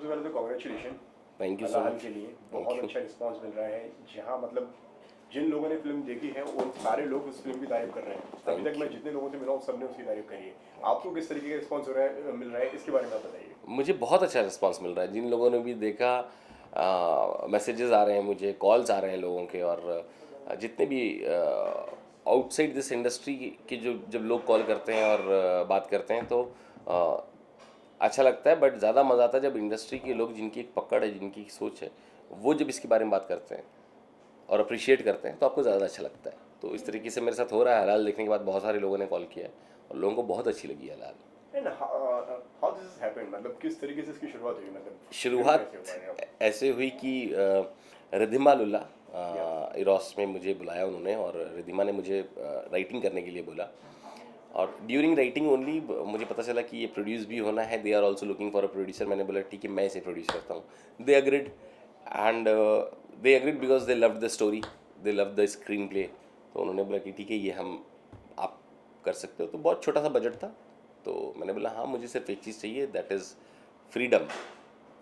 सबसे पहले तो कॉन्ग्रेचुलेशन थैंक यू सो अलाहल मच। के लिए। थैंक बहुत यू। अच्छा रिस्पांस मिल रहा है। जहाँ मतलब जिन लोगों ने फिल्म देखी है उन सारे लोग उस फिल्म की तारीफ कर रहे हैं। अभी थैंक तक मैं यू। जितने लोगों से मिला हूँ सबने उसकी तारीफ करी है। थैंक आपको किस तरीके का रिस्पांस हो रहा है मिल रहा है इसके बारे में आप बताइए। यू। मुझे बहुत अच्छा रिस्पांस मिल रहा है, जिन लोगों ने भी देखा, मैसेजेस आ रहे हैं मुझे, कॉल्स आ रहे हैं लोगों के, और जितने भी आउटसाइड दिस इंडस्ट्री के जो जब लोग कॉल करते हैं और बात करते हैं तो अ, अच्छा लगता है। बट ज़्यादा मज़ा आता है जब इंडस्ट्री के लोग, जिनकी एक पकड़ है, जिनकी एक सोच है, वो जब इसके बारे में बात करते हैं और अप्रिशिएट करते हैं तो आपको ज़्यादा अच्छा लगता है। तो इस तरीके से मेरे साथ हो रहा है। हलाल देखने के बाद बहुत सारे लोगों ने कॉल किया है और लोगों को बहुत अच्छी लगी है हलाल। एंड हाउ दिस हैपेंड, मतलब किस तरीके से इसकी शुरुआत हुई, मतलब फिल्म शुरुआत कैसे हुआ है आप? ऐसे हुई कि रिद्धिमा लुल्ला या इरोस में मुझे बुलाया उन्होंने, और रिद्धिमा ने मुझे राइटिंग करने के लिए बोला। और ड्यूरिंग राइटिंग ओनली मुझे पता चला कि ये प्रोड्यूस भी होना है, they are also looking for a producer. मैंने बोला ठीक है, मैं इसे प्रोड्यूस करता हूँ। They agreed, and they agreed because they love the story, they love the screenplay. तो उन्होंने बोला कि ठीक है, ये हम आप कर सकते हो। तो बहुत छोटा सा बजट था, तो मैंने बोला हाँ, मुझे सिर्फ एक चीज़ चाहिए, that is freedom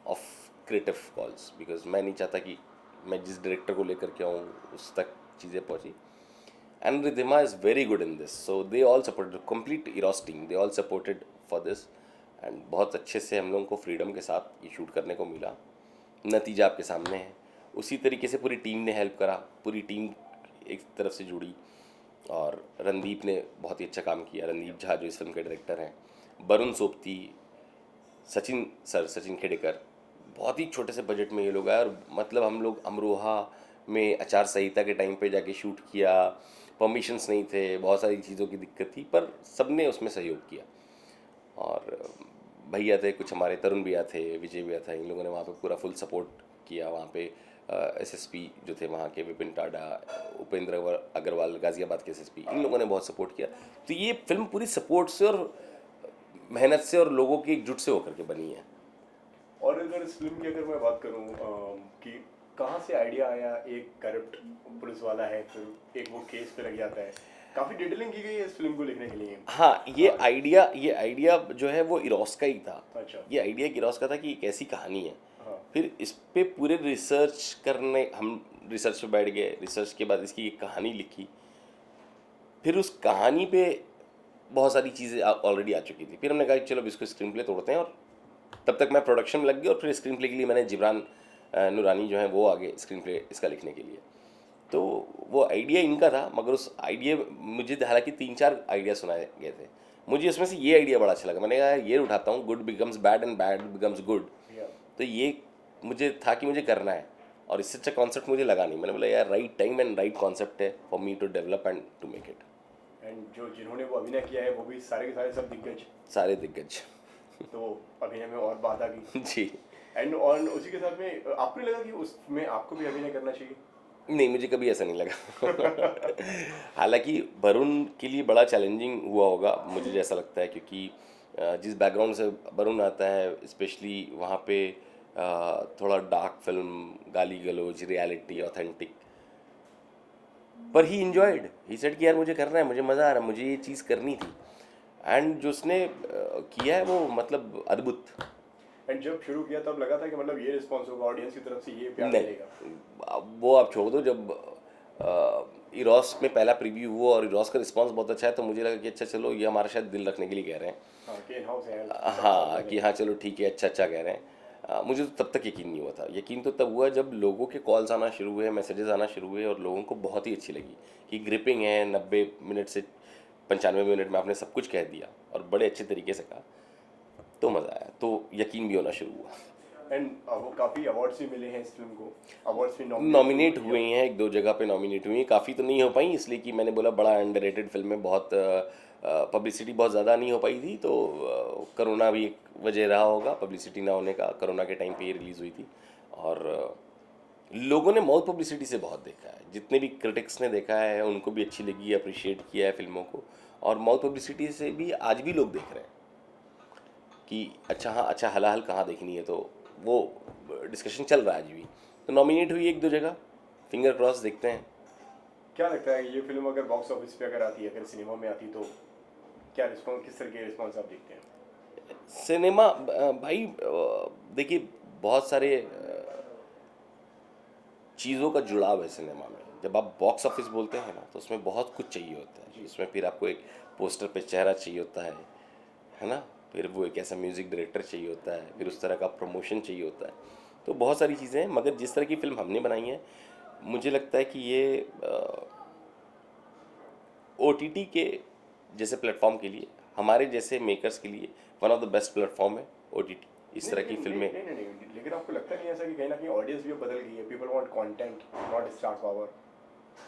of creative calls, because मैं नहीं चाहता कि मैं जिस डायरेक्टर को लेकर के आऊँ उस तक चीज़ें पहुँची। And Ridhima is very good in this, so they all supported, complete Eros team, they all supported for this, and बहुत अच्छे से हम लोगों को फ्रीडम के साथ ये शूट करने को मिला। नतीजा आपके सामने है। उसी तरीके से पूरी टीम ने हेल्प करा, पूरी टीम एक तरफ से जुड़ी, और रणदीप ने बहुत ही अच्छा काम किया। रणदीप झा जो इस फिल्म के डायरेक्टर हैं, वरुण सोपती, सचिन सर, सचिन खेडेकर, बहुत ही छोटे से बजट में ये लोग आए, और मतलब हम लोग अमरोहा में आचार संहिता के टाइम पे जाके शूट किया। परमिशंस नहीं थे, बहुत सारी चीज़ों की दिक्कत थी, पर सबने उसमें सहयोग किया। और भैया थे कुछ हमारे, तरुण भैया थे, विजय भैया था, इन लोगों ने वहाँ पे पूरा फुल सपोर्ट किया। वहाँ पे एसएसपी जो थे वहाँ के, विपिन टाडा, उपेंद्र अग्रवाल गाज़ियाबाद के एसएसपी, इन लोगों ने बहुत सपोर्ट किया। तो ये फिल्म पूरी सपोर्ट से और मेहनत से और लोगों की एकजुट से होकर के बनी है। और अगर इस फिल्म की अगर मैं बात करूं कि कहाँ से आइडिया आया, एक करप्ट पुलिस वाला है, फिर एक वो केस पे लग जाता है, काफ़ी डिटेलिंग की गई है इस फिल्म को लिखने के लिए। हाँ, ये आइडिया जो है वो इरोस का ही था। अच्छा। ये आइडिया इरोस का था कि एक ऐसी कहानी है। हाँ। फिर इस पे पूरे रिसर्च करने, हम रिसर्च पे बैठ गए। रिसर्च के बाद इसकी एक कहानी लिखी। फिर उस कहानी पे बहुत सारी चीज़ें ऑलरेडी आ चुकी थी। फिर हमने कहा कि चलो अब इसको स्क्रीन प्ले तोड़ते हैं, और तब तक मैं प्रोडक्शन में लग गया, और फिर स्क्रीन प्ले के लिए मैंने जिब्रान नूरानी जो है वो आगे स्क्रीन प्ले इसका लिखने के लिए। तो वो आइडिया इनका था, मगर उस आइडिया मुझे हालांकि 3-4 आइडिया सुनाए गए थे, मुझे उसमें से ये आइडिया बड़ा अच्छा लगा। मैंने कहा यार ये उठाता हूँ, good becomes bad and bad becomes good. या तो ये मुझे था कि मुझे करना है, और इससे अच्छा कॉन्सेप्ट मुझे लगा नहीं। मैंने बोला यार right time and right concept है for me to develop and to make it. And जो जिन्होंने वो अभिनय किया है वो भी सारे के सारे सब दिग्गज, सारे दिग्गज। तो अभिनय में और बात आ गई। जी। एंड और उसी के साथ में आपको नहीं लगा कि उसमें आपको भी अभिनय करना चाहिए? नहीं, मुझे कभी ऐसा नहीं लगा। हालांकि वरुण के लिए बड़ा चैलेंजिंग हुआ होगा, मुझे जैसा लगता है, क्योंकि जिस बैकग्राउंड से वरुण आता है, स्पेशली वहाँ पे थोड़ा डार्क फिल्म, गाली गलौज, रियलिटी, ऑथेंटिक, पर ही इंजॉयड। ही सेड कि यार मुझे करना है, मुझे मज़ा आ रहा है, मुझे ये चीज़ करनी थी। एंड जो उसने किया है वो मतलब अद्भुत। एंड जब शुरू किया तब लगा था कि मतलब ये रिस्पॉन्स होगा ऑडियंस की तरफ से, ये प्यार मिलेगा? नहीं, वो आप छोड़ दो। जब इरोस में पहला प्रीव्यू हुआ और इरोस का रिस्पांस बहुत अच्छा है, तो मुझे लगा कि अच्छा चलो, ये हमारा शायद दिल रखने के लिए कह रहे हैं। हाँ कि इन हाउस है, हाँ, कि हाँ चलो ठीक है, अच्छा अच्छा कह रहे हैं। मुझे तो तब तक यकीन नहीं हुआ था। यकीन तो तब हुआ जब लोगों के कॉल्स आना शुरू हुए, मैसेजेस आना शुरू हुए, और लोगों को बहुत ही अच्छी लगी कि ग्रिपिंग है, 90 मिनट से 95 मिनट में आपने सब कुछ कह दिया और बड़े अच्छे तरीके से कहा, तो मज़ा आया, तो यकीन भी होना शुरू हुआ। एंड वो काफ़ी अवार्ड्स भी मिले हैं इस फिल्म को, अवार्ड्स भी नॉमिनेट हुए हैं, 1-2 जगह पे नॉमिनेट हुई हैं। काफ़ी तो नहीं हो पाई, इसलिए कि मैंने बोला बड़ा अंडररेटेड फिल्म है, बहुत पब्लिसिटी बहुत ज़्यादा नहीं हो पाई थी। तो कोरोना भी एक वजह रहा होगा पब्लिसिटी ना होने का। कोरोना के टाइम पे ये रिलीज़ हुई थी, और लोगों ने माउथ पब्लिसिटी से बहुत देखा है। जितने भी क्रिटिक्स ने देखा है उनको भी अच्छी लगी, अप्रिशिएट किया है फिल्मों को, और माउथ पब्लिसिटी से भी आज भी लोग देख रहे हैं कि अच्छा हाँ, अच्छा हलाल कहाँ देखनी है। तो वो डिस्कशन चल रहा है आज भी। तो नॉमिनेट हुई 1-2 जगह, फिंगर क्रॉस, देखते हैं। क्या लगता है ये फिल्म अगर बॉक्स ऑफिस पे अगर आती है, अगर सिनेमा में आती, तो क्या रिस्पॉन्स, किस तरह के रिस्पॉन्स आप देखते हैं? सिनेमा भाई देखिए, बहुत सारे चीज़ों का जुड़ाव है सिनेमा में। जब आप बॉक्स ऑफिस बोलते हैं ना तो उसमें बहुत कुछ चाहिए होता है। उसमें फिर आपको एक पोस्टर पे चेहरा चाहिए होता है ना, फिर वो एक ऐसा म्यूज़िक डायरेक्टर चाहिए होता है, फिर उस तरह का प्रमोशन चाहिए होता है। तो बहुत सारी चीज़ें हैं, मगर जिस तरह की फिल्म हमने बनाई है मुझे लगता है कि ये OTT के जैसे प्लेटफॉर्म के लिए, हमारे जैसे मेकर्स के लिए one of the best platform है OTT। इस तरह की फिल्में। नहीं, लेकिन आपको लगता नहीं ऐसा कि कहीं ना कहीं ऑडियंस भी अब बदल गई है? People want content, not star power.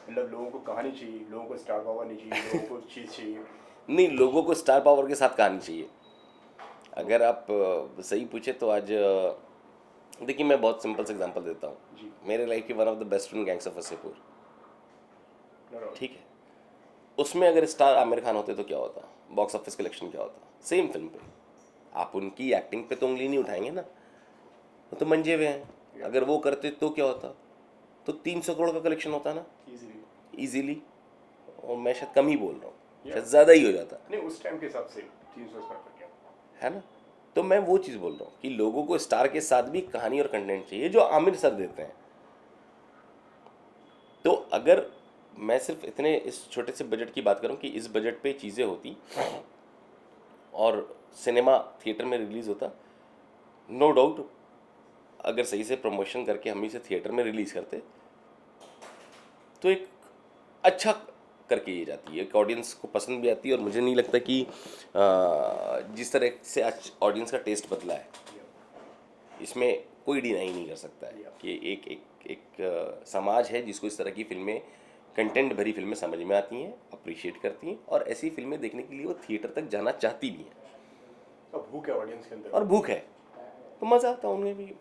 मतलब लोगों को कहानी चाहिए, लोगों को स्टार पावर नहीं चाहिए, लोगों को चीज़ चाहिए। नहीं, लोगों को स्टार पावर के साथ कहानी चाहिए। अगर आप सही पूछे तो आज देखिए, मैं बहुत सिंपल सा एग्जांपल देता हूँ। जी। मेरे लाइफ की one of the best film gangs of Wasseypur, No, no. ठीक है। उसमें अगर स्टार आमिर खान होते तो क्या होता, बॉक्स ऑफिस कलेक्शन क्या होता? सेम फिल्म पे आप उनकी एक्टिंग पे तो उंगली नहीं उठाएंगे ना, वो तो मंजे हुए हैं। अगर वो करते तो क्या होता? तो 300 करोड़ का कलेक्शन होता ना Easily. इजीली। और मैं शायद कम ही बोल रहा हूँ, शायद Yeah. ज़्यादा ही हो जाता नहीं, उस टाइम के हिसाब से 300 स्क्वायर फीट क्या? है ना। तो मैं वो चीज़ बोल रहा हूँ कि लोगों को स्टार के साथ भी कहानी और कंटेंट चाहिए, जो आमिर सर देते हैं। तो अगर मैं सिर्फ इतने इस छोटे से बजट की बात करूं कि इस बजट पे चीज़ें होती और सिनेमा थिएटर में रिलीज़ होता, नो डाउट अगर सही से प्रमोशन करके हम इसे थिएटर में रिलीज़ करते तो एक अच्छा करके ये जाती है, एक ऑडियंस को पसंद भी आती है। और मुझे नहीं लगता कि जिस तरह से आज ऑडियंस का टेस्ट बदला है, इसमें कोई डिनाई नहीं कर सकता है कि एक एक एक समाज है जिसको इस तरह की फिल्में, कंटेंट भरी फिल्में समझ में आती हैं, अप्रिशिएट करती हैं, और ऐसी फिल्में देखने के लिए वो थिएटर तक जाना चाहती भी हैं। अब भूख है ऑडियंस के अंदर। और भूख है तो मज़ा आता उनमें भी,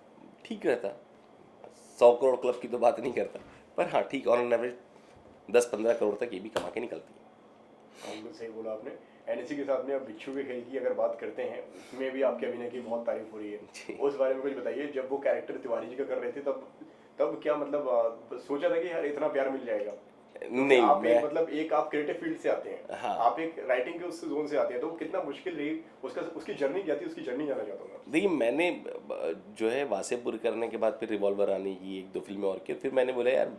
ठीक रहता। 100 करोड़ क्लब की तो बात नहीं करता, पर हाँ ठीक, ऑन एन एवरेज 10-15 करोड़ तक ये भी कमा के निकलती है। बिल्कुल सही बोला आपने। एंड इसी के साथ में अब बिच्छू के खेल की अगर बात करते हैं, उसमें भी आपके अभिनय की बहुत तारीफ हो रही है। उस बारे में कुछ बताइए। जब वो कैरेक्टर तिवारी जी का कर रहे थे तब क्या मतलब सोचा था कि यार इतना प्यार मिल जाएगा? नहीं, आप मैं मतलब एक आप क्रिएटिव फील्ड से आते हैं, हाँ। आप एक राइटिंग के उस जोन से आते हैं, तो कितना मुश्किल रही उसकी जर्नी क्या थी? उसकी जर्नी जानना चाहता हूँ मैं। देखिए, मैंने जो है वासेपुर करने के बाद फिर रिवॉल्वर आने की 1-2 फिल्में और की, फिर मैंने बोला यार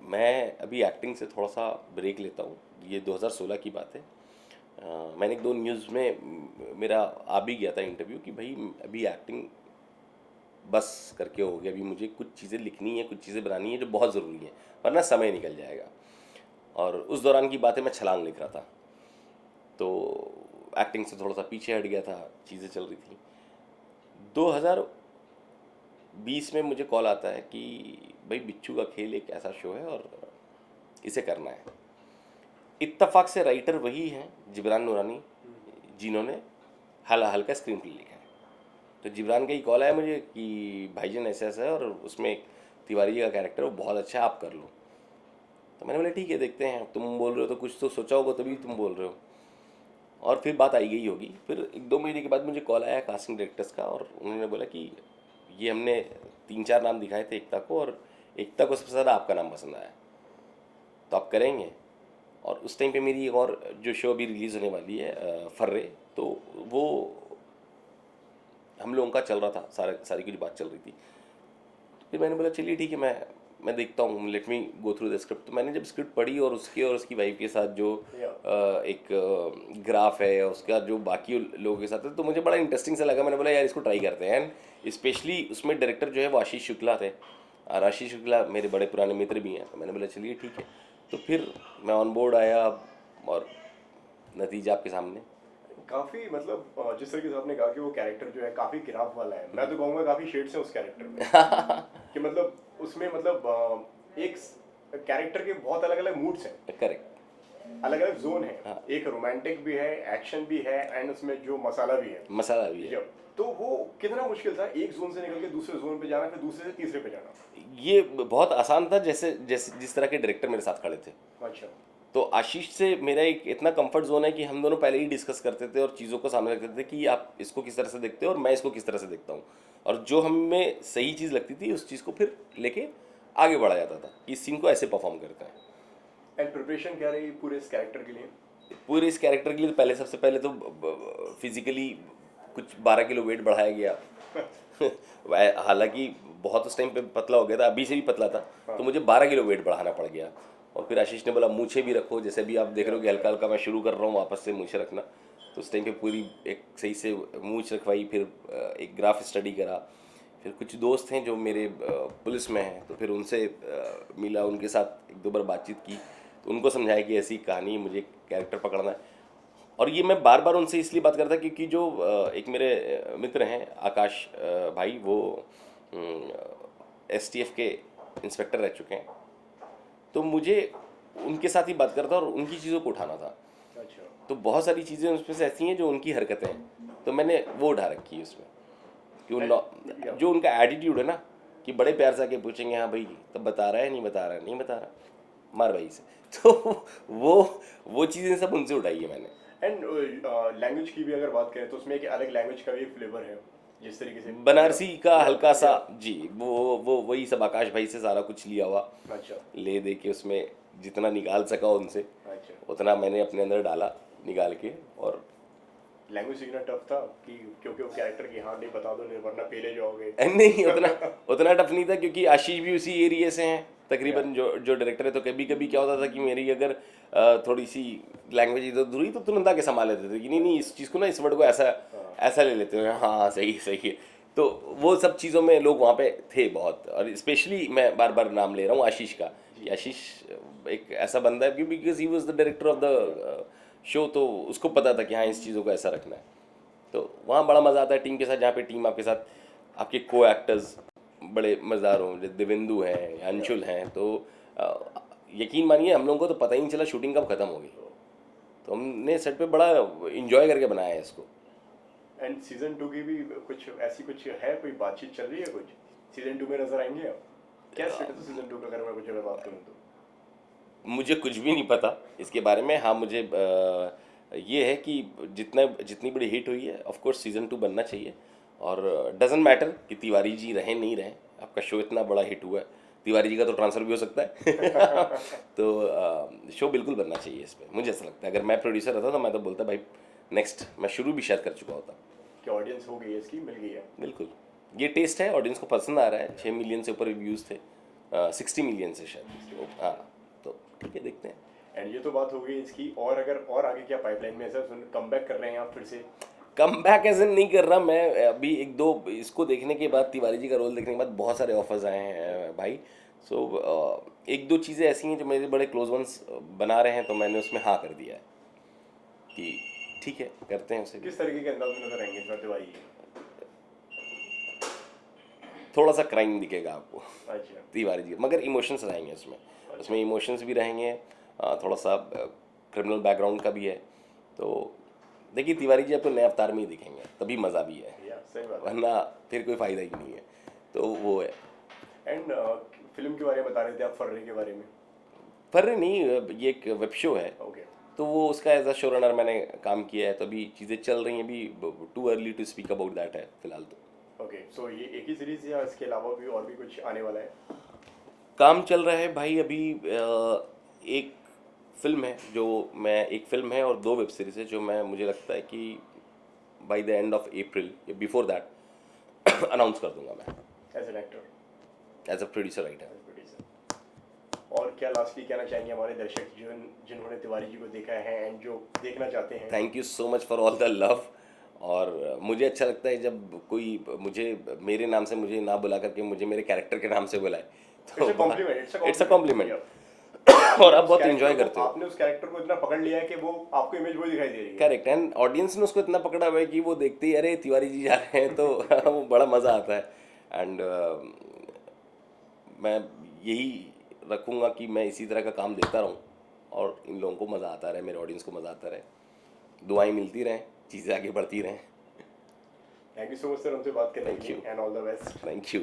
मैं अभी एक्टिंग से थोड़ा सा ब्रेक लेता हूँ। ये 2016 की बात है। मैंने 1-2 न्यूज़ में मेरा आ भी गया था इंटरव्यू कि भाई अभी एक्टिंग बस करके हो गया, अभी मुझे कुछ चीज़ें लिखनी है, कुछ चीज़ें बनानी है जो बहुत ज़रूरी है, वरना समय निकल जाएगा। और उस दौरान की बातें मैं छलांग लिख रहा था, तो एक्टिंग से थोड़ा सा पीछे हट गया था, चीज़ें चल रही थी। 2020 में मुझे कॉल आता है कि भाई बिच्छू का खेल एक ऐसा शो है और इसे करना है। इत्तफाक से राइटर वही हैं जिब्रान नूरानी, जिन्होंने हल्का स्क्रीन प्ले लिखा है। तो जिब्रान का ही कॉल आया मुझे कि भाईजान ऐसा ऐसा है और उसमें एक तिवारी जी का कैरेक्टर वो बहुत अच्छा है, आप कर लो। तो मैंने बोला ठीक है, देखते हैं, तुम बोल रहे हो तो कुछ तो सोचा होगा तभी तुम बोल रहे हो। और फिर बात आई गई होगी। फिर 1-2 महीने के बाद मुझे कॉल आया कास्टिंग डायरेक्टर्स का, और उन्होंने बोला कि ये हमने 3-4 नाम दिखाए थे एकता को, और एकता को सबसे ज़्यादा आपका नाम पसंद आया, तो आप करेंगे। और उस टाइम पे मेरी एक और जो शो अभी रिलीज़ होने वाली है फर्रे, तो वो हम लोगों का चल रहा था, सारी कुछ बात चल रही थी। फिर मैंने बोला चलिए ठीक है, मैं देखता हूँ, let me go through the script. तो मैंने जब स्क्रिप्ट पढ़ी और उसकी वाइफ के साथ जो एक ग्राफ है, उसका जो बाकी लोगों के साथ है, तो मुझे बड़ा इंटरेस्टिंग सा लगा। मैंने बोला यार इसको ट्राई करते हैं। एंड स्पेशली उसमें डायरेक्टर जो है वो आशीष शुक्ला थे, और आशीष शुक्ला मेरे बड़े पुराने मित्र भी हैं। तो मैंने बोला चलिए ठीक है। तो फिर मैं ऑन बोर्ड आया, और नतीजा आपके सामने। काफी मतलब जिस तरीके से आपने कहा कि वो कैरेक्टर जो है काफी गिराव वाला है, मैं तो कहूँगा काफी शेड्स हैं उस कैरेक्टर में। कि मतलब उसमें मतलब एक कैरेक्टर के बहुत अलग अलग मूड्स हैं, करेक्ट, अलग अलग जोन है। हाँ। एक रोमांटिक भी है, एक्शन भी है, एंड उसमें जो मसाला भी है। मसाला भी है। तो वो कितना मुश्किल था एक जोन से निकल के दूसरे जोन पे जाना, फिर दूसरे से तीसरे पे जाना? ये बहुत आसान था, जैसे जिस तरह के डायरेक्टर मेरे साथ खड़े थे। अच्छा। तो आशीष से मेरा एक इतना कंफर्ट जोन है कि हम दोनों पहले ही डिस्कस करते थे और चीज़ों को सामने रखते थे कि आप इसको किस तरह से देखते हो और मैं इसको किस तरह से देखता हूँ, और जो हमें सही चीज़ लगती थी उस चीज़ को फिर लेके आगे बढ़ा जाता था कि इस सीन को ऐसे परफॉर्म करता है। एंड प्रिपरेशन क्या रही पूरे इस कैरेक्टर के लिए? पूरे इस कैरेक्टर के लिए सबसे पहले तो फिजिकली कुछ 12 किलो वेट बढ़ाया गया, हालांकि बहुत उस टाइम पे पतला हो गया था, अभी से भी पतला था, तो मुझे 12 किलो वेट बढ़ाना पड़ गया। और फिर आशीष ने बोला मूछें भी रखो, जैसे भी आप देख रहे हो कि हल्का हल्का मैं शुरू कर रहा हूँ वापस से मूछें रखना। तो उस टाइम पे पूरी एक सही से मूछ रखवाई, फिर एक ग्राफ स्टडी करा। फिर कुछ दोस्त हैं जो मेरे पुलिस में हैं, तो फिर उनसे मिला, उनके साथ एक दो बार बातचीत की, तो उनको समझाया कि ऐसी कहानी मुझे कैरेक्टर पकड़ना है। और ये मैं बार बार उनसे इसलिए बात करता क्योंकि जो एक मेरे मित्र हैं आकाश भाई, वो STF के इंस्पेक्टर रह चुके हैं, तो मुझे उनके साथ ही बात करता और उनकी चीज़ों को उठाना था। अच्छा। तो बहुत सारी चीज़ें उसमें से ऐसी हैं जो उनकी हरकतें हैं, तो मैंने वो उठा रखी है उसमें कि जो उनका एटीट्यूड है ना, कि बड़े प्यार से आके पूछेंगे हाँ भाई तब बता रहा है, नहीं बता रहा, नहीं बता रहा, मार भाई से। तो वो चीज़ें सब उनसे उठाई है मैंने। एंड लैंग्वेज की भी अगर बात करें तो उसमें एक अलग लैंग्वेज का भी फ्लेवर है, जिस तरीके से बनारसी का हल्का सा जी, वो वही सब आकाश भाई से सारा कुछ लिया हुआ, अच्छा ले दे के उसमें जितना निकाल सका उनसे अच्छा। उतना मैंने अपने अंदर डाला निकाल के। और लैंग्वेज सीखना टफ था कि क्योंकि वो कैरेक्टर की हाँ नहीं बता दो, नहीं वरना पेले जाओगे। नहीं उतना टफ नहीं था, क्योंकि आशीष भी उसी एरिया से हैं तकरीबन, जो डायरेक्टर है। तो कभी कभी क्या होता था कि मेरी अगर थोड़ी सी लैंग्वेज इधर उधर हुई तो तुरंत आके संभाल लेते थे कि नहीं इस चीज़ को ना, इस वर्ड को ऐसा ले लेते हैं, हाँ सही सही है। तो वो सब चीज़ों में लोग वहाँ पे थे बहुत। और स्पेशली मैं बार बार नाम ले रहा हूँ आशीष का, कि आशीष एक ऐसा बंदा है because he was the director of the show, तो उसको पता था कि हाँ इस चीज़ों को ऐसा रखना है। तो वहाँ बड़ा मज़ा आता है टीम के साथ, जहाँ पे टीम आपके साथ, आपके को एक्टर्स बड़े मज़ेदार हों, जैसे देवेंदु हैं, अंशुल हैं। तो यकीन मानिए हम लोगों को तो पता ही नहीं चला शूटिंग कब ख़त्म हो गई। तो हमने सेट पे बड़ा इंजॉय करके बनाया है इसको। एंड सीजन 2 की भी कुछ ऐसी कुछ है, कोई बातचीत चल रही है, कुछ सीजन 2 में नजर आएंगे आप? क्या स्टेटस है सीजन 2 का, अगर मैं कुछ अगर बात करूँ तो? मुझे कुछ भी नहीं पता इसके बारे में। हाँ मुझे ये है कि जितनी बड़ी हिट हुई है, ऑफ कोर्स सीज़न 2 बनना चाहिए। और डजेंट मैटर कि तिवारी जी रहें नहीं रहें, आपका शो इतना बड़ा हिट हुआ है, तिवारी जी का तो ट्रांसफ़र भी हो सकता है। तो शो बिल्कुल बनना चाहिए इस पर, मुझे ऐसा लगता है। अगर मैं प्रोड्यूसर रहता तो मैं तो बोलता भाई नेक्स्ट, मैं शुरू भी शायद कर चुका होता। क्या ऑडियंस हो गई है इसकी, मिल गई है? बिल्कुल, ये टेस्ट है, ऑडियंस को पसंद आ रहा है। 6 मिलियन से ऊपर रिव्यूज़ थे, 60 मिलियन से शायद। हाँ तो ठीक है, देखते हैं। एंड ये तो बात हो गई इसकी, और अगर और आगे क्या पाइपलाइन में है सर? कम बैक कर रहे हैं आप फिर से? कम बैक ऐसे नहीं कर रहा मैं, अभी एक दो इसको देखने के बाद, तिवारी जी का रोल देखने के बाद बहुत सारे ऑफर्स आए हैं भाई। सो एक दो चीज़ें ऐसी हैं जो मेरे बड़े क्लोज वंस बना रहे हैं, तो मैंने उसमें हाँ कर दिया है कि ठीक है करते हैं उसे। किस तरीके के अंदाज में नजर आएंगे सर तिवारी जी? थोड़ा सा क्राइम दिखेगा आपको अच्छा तिवारी जी, मगर इमोशंस रहेंगे उसमें इमोशंस भी रहेंगे, थोड़ा सा क्रिमिनल बैकग्राउंड का भी है। तो देखिए तिवारी जी आपको नए अवतार में ही दिखेंगे, तभी मज़ा भी है, या सही बात है। वरना फिर कोई फ़ायदा ही नहीं है। तो वो है। एंड फिल्म के बारे में बता रहे थे आप, फर्रे के बारे में? फर्रे नहीं, ये एक वेब शो है, ओके तो वो उसका एज अ शो रनर मैंने काम किया है। तो अभी चीज़ें चल रही हैं, अभी too early to speak about that है फिलहाल। तो ओके, सो ये एक ही सीरीज या इसके अलावा भी और भी कुछ आने वाला है? काम चल रहा है भाई अभी। एक फिल्म है जो मैं, एक फिल्म है और 2 वेब सीरीज है जो मुझे लगता है कि by the end of April या बिफोर दैट अनाउंस कर दूंगा मैं, as an actor, as a producer writer. और क्या लास्टली कहना चाहेंगे हमारे दर्शक जिन्होंने तिवारी जी को देखा है एंड जो देखना चाहते हैं? Thank you so much for all the love. और मुझे अच्छा लगता है जब कोई मुझे मेरे नाम से मुझे ना बुला करके मुझे मेरे कैरेक्टर के नाम से बुलाए, तो इट्स अ कॉम्प्लीमेंट। और आप बहुत एंजॉय करते हो। आपने उस कैरेक्टर को इतना पकड़ लिया है कि वो आपको इमेज वही दिखाई दे रही है। करेक्ट, एंड ऑडियंस ने उसको इतना पकड़ा हुआ है कि वो देखते ही अरे तिवारी जी जा रहे हैं, तो वो बड़ा मज़ा आता है। एंड मैं यही रखूँगा कि मैं इसी तरह का काम देता रहूँ और इन लोगों को मज़ा आता रहे, मेरे ऑडियंस को मज़ा आता रहे, दुआएं मिलती रहें, चीज़ें आगे बढ़ती रहें। Thank you so much sir हमसे बात करने के Thank you. लिए, and all the best. Thank you.